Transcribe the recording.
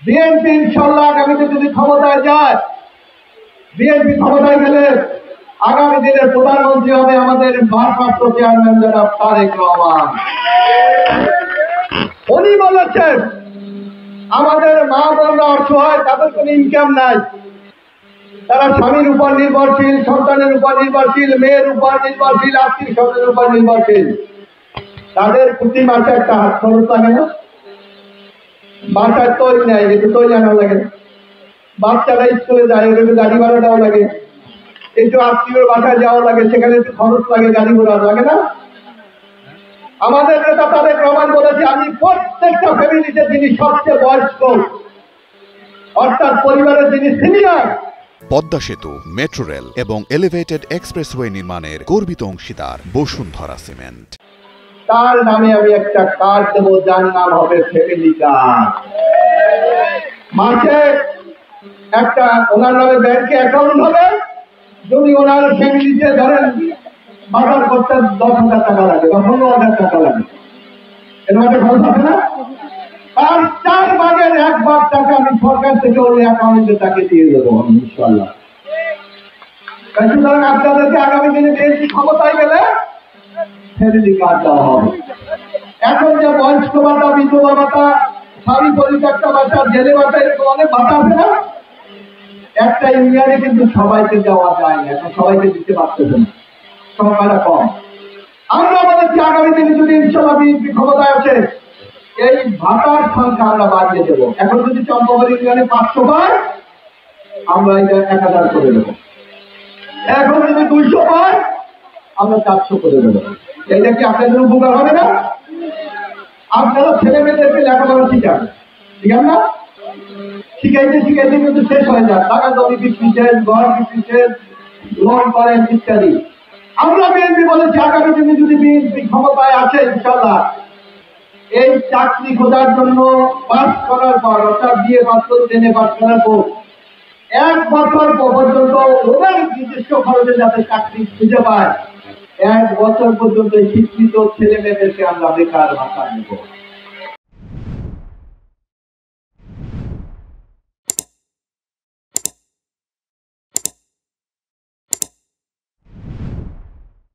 BNP ইনশাল্লাহ আগামীতে যদি ক্ষমতায় যায়, বিএনপি ক্ষমতায় গেলে আগামী দিনের প্রধানমন্ত্রী হবে আমাদের ভারপ্রাপ্ত চেয়ারম্যান জনাব তারেক রহমান। উনি বলেছেন আমাদের মা বোনরা অসহায়, তাদের কোনো ইনকাম নাই, তারা স্বামীর উপর নির্ভরশীল, সন্তানের উপর নির্ভরশীল, মেয়ের উপর নির্ভরশীল, আত্মীয় স্বজনের উপর নির্ভরশীল। তাদের প্রতি মাসে একটা হাত খরচ লাগে না? বাসায় তৈরি নেয়, একটু তৈরি আনা লাগে, বাচ্চারা স্কুলে যায়, একটু গাড়ি ভাড়াটাও লাগে, একটু আত্মীয় বাসায় যাওয়া লাগে, সেখানে একটু খরচ লাগে, গাড়ি ঘোড়া লাগে না? আমাদের নেতা তারেক রহমান বলেছে আমি প্রত্যেকটা ফ্যামিলিতে যিনি সবচেয়ে বয়স্ক, অর্থাৎ পরিবারের যিনি সিনিয়র, পদ্মা সেতু, মেট্রো রেল এবং এলিভেটেড এক্সপ্রেসওয়ে নির্মাণের গর্বিত অংশীদার বসুন্ধরা সিমেন্ট, তার নামে আমি একটা কার্ড দেবো, যার নাম হবে ফ্যামিলি কার্ড। মাসে একটা ওনার নামে ব্যাংকে অ্যাকাউন্ট হবে, যদি ওনার ফ্যামিলিতে ধরেন বাজার করতে 10,000 টাকা লাগে বা 15,000 টাকা লাগে, এর মধ্যে খরচ হবে না? আর 4 ভাগের 1 ভাগ টাকা আমি সরকার থেকে ওই অ্যাকাউন্টে তাকে দিয়ে দেবো ইনশাল্লাহ। সুতরাং আপনাদেরকে আগামী দিনে বিএনপি ক্ষমতায় গেলে ফ্যামিলি কার্ড দেওয়া হবে। এখন যে বয়স্ক ভাতা, বিধবা ভাতা, স্বামী পরিত্যক্তা ভাতা, জেলে ভাতা, এরকম অনেক ভাতা আছে না? একটা ইউনিয়নে কিন্তু সবাইকে দেওয়া যায় না, এখন সবাইকে দিতে পারতেছে না, সংখ্যাটা কম। আমরা বলেছি আগামী দিনে যদি ইনশাল্লাহ বিএনপি ক্ষমতায় আসে, এই ভাতার সংখ্যা আমরা বাড়িয়ে দেবো। এখন যদি চম্পাবাড়ি ইউনিয়নে 500 পায়, আমরা এটা 1000 করে দেবো। এখন যদি 200 পায়, আমরা 400 করে দেবো। এইটা কি আপনাদের উপকার হবে না? আপনারা ছেলে মেয়েদেরকে লেখাপড়া শিখান, শিখান না? শিখাইতে শিখাইতে কিন্তু শেষ হয়ে যায়, টাকা জমি বিক্রি শেষ, ঘর বিক্রি শেষ, লোন করেন ইত্যাদি। আমরা বিএনপি বলেছি আগামী দিনে যদি বিএনপি ক্ষমতায় আসে ইনশাল্লাহ, এই চাকরি খোঁজার জন্য পাস করার পর, অর্থাৎ বিএ পাস করে জেনে পাস করার পর 1 বছর পর্যন্ত ওদের নিজস্ব খরচে যাতে চাকরি খুঁজে পায়, 1 বছর পর্যন্ত শিক্ষিত ছেলে মেয়েদেরকে আমরা বেকার ভাতা দেব।